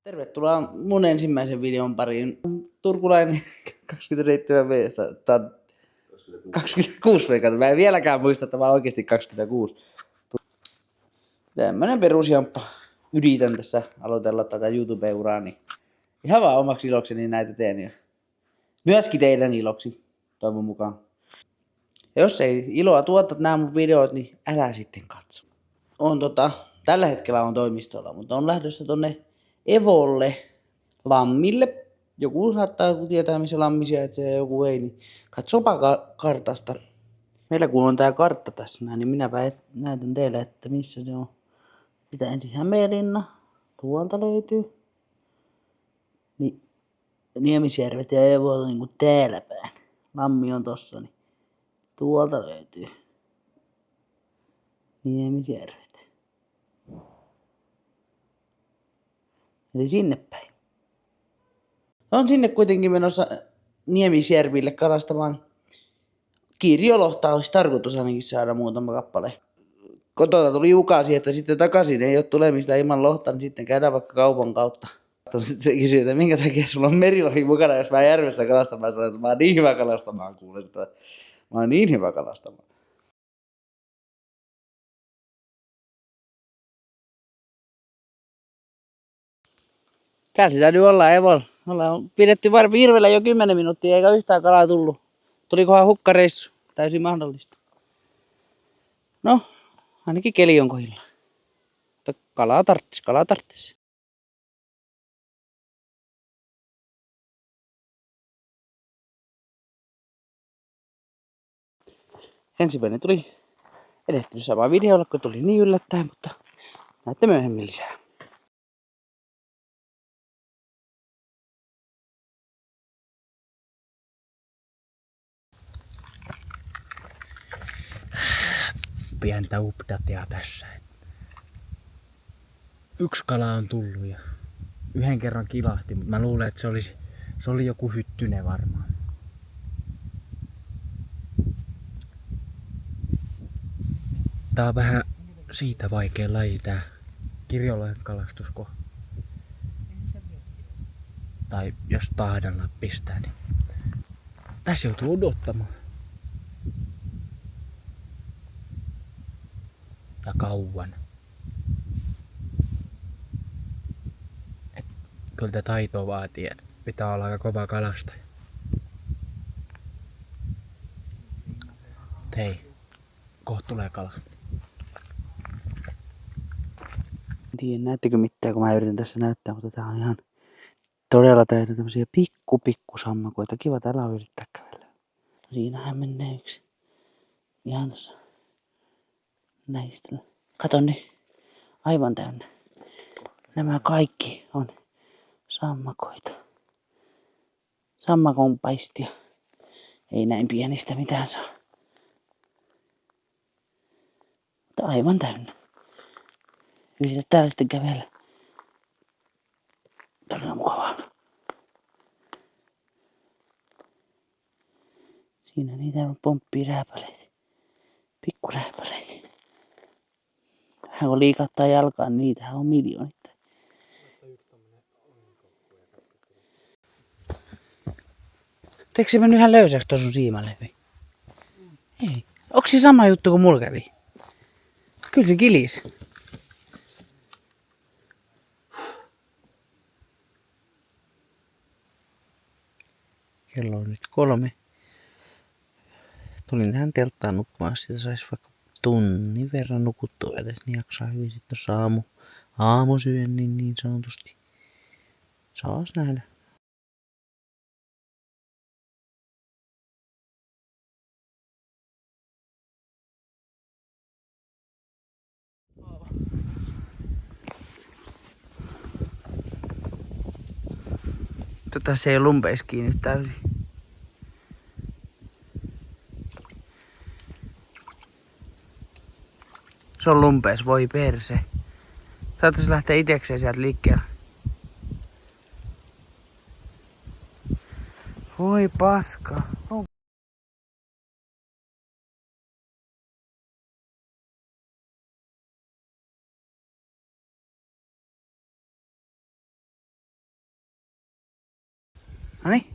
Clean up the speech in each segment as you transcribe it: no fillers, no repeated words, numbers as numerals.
Tervetuloa mun ensimmäisen videon pariin. Turkulainen 27V, tää on 26V, mä en vieläkään muista, että mä oon oikeesti 26. Tämmönen perusjamppa. Yritän tässä aloitella tätä YouTube-uraa, niin ihan vaan omaksi ilokseni näitä teen. Ja myöskin teidän iloksi, toivon mukaan. Ja jos ei iloa tuota nämä mun videot, niin älä sitten katso. Tällä hetkellä on toimistolla, mutta on lähdössä tonne Evolle Lammille. Joku saattaa tietää, missä Lammi sijaitsee ja joku ei, niin katsopa kartasta. Meillä kun on tää kartta tässä näin, niin minäpä näytän teille, että missä se on. Sitä ensin Hämeenlinna, tuolta löytyy. Niin Niemisjärvet ja Evo on niinku täällä päin. Lammi on tossa, niin tuolta löytyy Niemisjärvet. Eli sinne päin. On sinne kuitenkin menossa Niemisjärville kalastamaan. Kirjolohta olisi tarkoitus ainakin saada muutama kappale. Kotota tuli ukasi, että sitten takaisin ei ole tulemista ilman lohta, niin sitten käydään vaikka kaupan kautta. Sitten se kysyy, että minkä takia sulla on merilohi mukana, jos mä järvessä kalastamaan sanoin, että mä oon niin hyvä kalastamaan, kuulen sitä. Mä oon niin hyvä kalastamaan. Täällä sitä täytyy olla Evolla. Ollaan pidetty virvellä jo 10 minuuttia eikä yhtään kalaa tullut. Tulikohan hukkareissu? Täysin mahdollista. No, ainakin keli on kohdillaan. Mutta kalaa tarttis. Ensimmäinen tuli edehtynyt samaa videolla, kun tuli niin yllättäen, mutta näette myöhemmin lisää. Pientä updatea tässä. Yksi kala on tullut ja yhden kerran kilahti, mutta mä luulen, että se oli joku hyttynen varmaan. Tää on vähän siitä vaikea laji tää kirjolohen kalastusko. Tai jos tahdalla pistää, niin tässä joutuu odottamaan. Ja kauan. Kyllä tää taitoa vaatii, että pitää olla aika kova kalastaja. Hei, kohta tulee kala. En tiedä näettekö mitään, kun mä yritän tässä näyttää, mutta tää on ihan todella täynnä tämmösiä pikku sammakoita. Kiva täällä on yrittää kävellä. No siinähän menee yksi. Ihan tossa näistä. Kato nyt, aivan täynnä. Nämä kaikki on sammakoita. Sammakon paistia. Ei näin pienistä mitään saa. Mutta aivan täynnä. Yritä täällä sitten kävellä. Todella mukavaa. Siinä niitä pomppii rääpäleitä. Pikku rääpäleitä. Vähän kun liikattaa jalkaan, niin niitähän on miljoonittain. Teekö se mennyt ihan löysäksi tuon sun siimaläpi? Ei. Onks se sama juttu kuin mulla kävi? Kyllä se kilis. Kello on nyt 3. Tulin tähän telttaan nukkumaan, sitä saisi vaikka tunnin verran nukuttua edes, niin jaksaa hyvin sitten tossa aamusyönnin niin sanotusti. Saas nähdä. Tässä ei ole lumpeis kiinni täysin. Se on lumpeis, voi perse. Saatais lähteä itekseen sieltä liikkeelle. Voi paska. Noniin.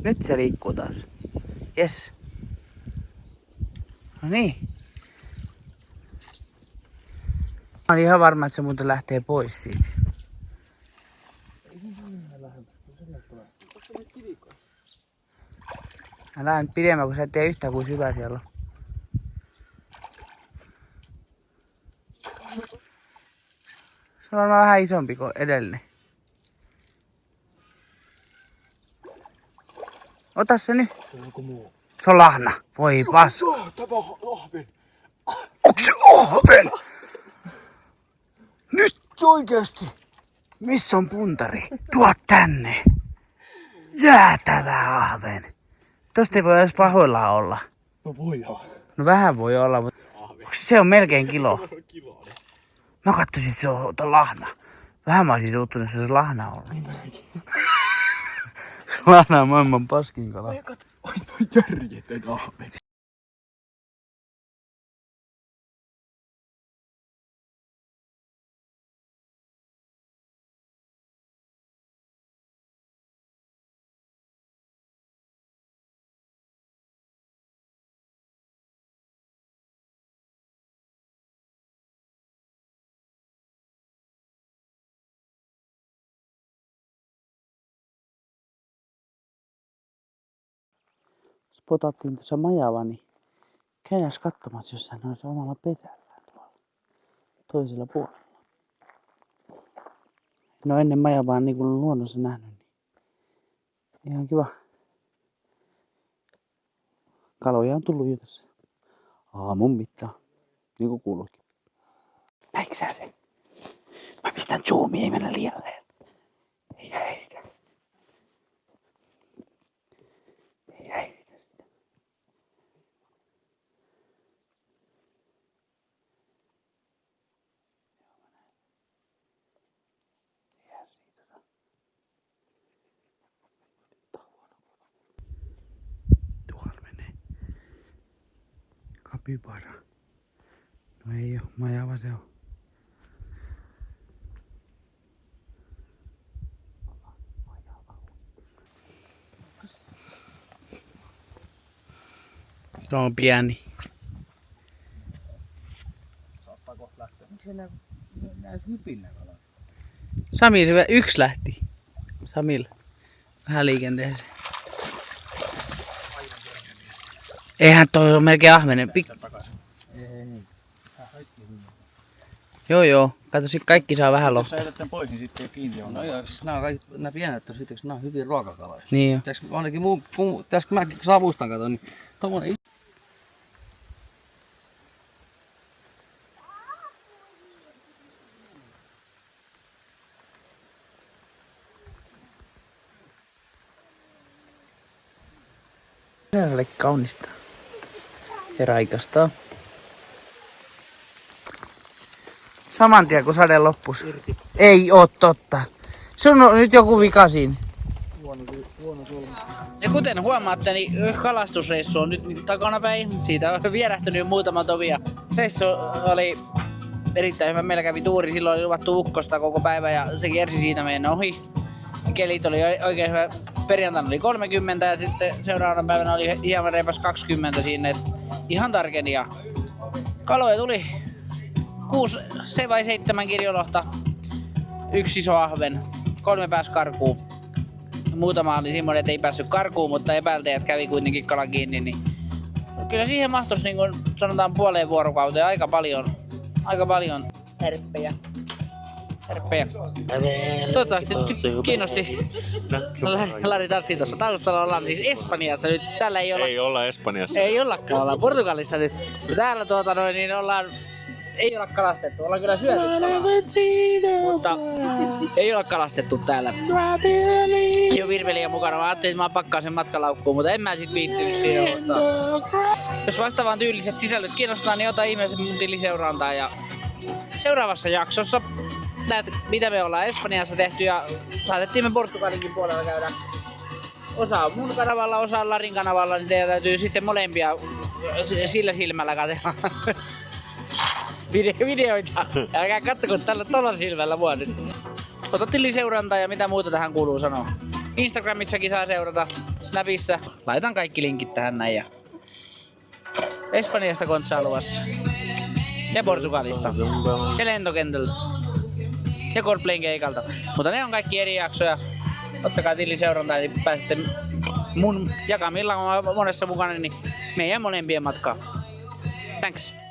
Nyt se liikkuu taas. Jes. No niin. Mä olin ihan varma, että se muuten lähtee pois siitä. Mä lähden nyt pidemmän, kun sä et tiedä yhtään kuin syvä siellä on. Se on varmaan vähän isompi kuin edellinen. Ota se nyt. Se on lahna. Voi paska. Tämä on ahven. Onks se ahven? Nyt oikeesti. Missä on puntari? Tuo tänne. Jäätävä ahven. Tosta ei voi edes pahoillaan olla. No voidaan. No vähän voi olla, mutta se on melkein kilo. Mä katsoisin, että se on lahna. Vähän mä olisin suuttunut, että se olisi lahna ollut. Lahna on maailman paskin kala. Ai toi järjetön ahven. Spotattiin tuossa majava, niin käydäänkö katsomassa, jos hän olisi omalla pesällään tuolla toisella puolella. No ennen majavaa niin kuin luonnossa nähnyt, niin ihan kiva. Kaloja on tullut jo tässä aamun mittaan, niin kuin kuuluukin. Näinkö sä sen? Mä pistän zoomia, ei mennä liialleen. Ei häiritä. Ei häiritä sitä. Tuolla menee kapibara. No ei oo, majava se on. Se on pieni. Saattaa kohta lähteä. Miksi se näet hypillä kalat? Samil, yksi lähti. Samil. Vähän liikenteeseen. Eihän toi ole melkein ahvenen. Ei. Joo. Kato, sit kaikki saa vähän Jos lohta. sä jätät tän pois, niin sitten ei kiinni on. No joo, siis nämä on kaikki, nämä pienet on sitten, nämä on hyviä ruokakaloja. Niin jo. Pitäisikö ainakin pitäisikö mäkin, kun savustan katon, niin tommonen Herralle kaunista. Ja raikasta. Saman tien kun sade loppus. Ei oo totta. Se on nyt joku vika siinä. Ja kuten huomaatte, niin kalastusreissu on nyt takanapäin. Siitä on vierähtynyt muutama tovi. Reissu oli erittäin hyvä. Meillä kävi tuuri. Silloin oli luvattu ukkosta koko päivä ja se kiersi siitä meidän ohi. Kelit oli oikein hyvä. Perjantaina oli 30 ja sitten seuraavana päivänä oli hieman reipas 20 siinä. Et ihan tarkeni. Ja kaloja tuli 6 vai 7 kirjolohta. 1 iso ahven. 3 pääsi karkuun. Muutama oli semmoinen, että ei päässyt karkuun, mutta epäiltäjät kävi kuitenkin kalan kiinni. Niin kyllä siihen mahtuisi niin kuin sanotaan puoleen vuorokauteen aika paljon herppejä. Toivottavasti kiinnosti. Lari tanssii tuossa taustalla. Ollaan siis Espanjassa nyt. Täällä Ei olla Espanjassa. Ei ollakaan, ollaan Portugalissa nyt. Täällä niin ei olla kalastettu. Ollaan kyllä syöty kalaa. Mutta ei olla kalastettu täällä. Ei oo virveliä mukana. Mä ajattelin, että mä pakkaan sen matkalaukkuun, mutta en mä sit viittynyt siihen ottaa. Jos vastaavan tyyliset sisällöt kiinnostaa, niin ota ihmeessä mun tiliseurantaa. Ja seuraavassa jaksossa näet, mitä me ollaan Espanjassa tehty ja saatettiin me Portugalinkin puolella käydä. Osa on mun kanavalla, osa on Larin kanavalla, niin teidän täytyy sitten molempia sillä silmällä katsella videoita. Älkää kattoko tällä tolla silmällä mua nyt. ota tiliseurantaa ja mitä muuta tähän kuuluu sanoa. Instagramissakin saa seurata, Snapissa. Laitan kaikki linkit tähän näin. Ja Espanjasta kontsaa luvassa. Ja Portugalista. Ja lentokentältä. Ja Coldplayn keikalta. Mutta ne on kaikki eri jaksoja. Ottakaa tiliseurantaa, niin pääsette mun jakamilla monessa mukana, niin meidän molempien matkaa. Thanks.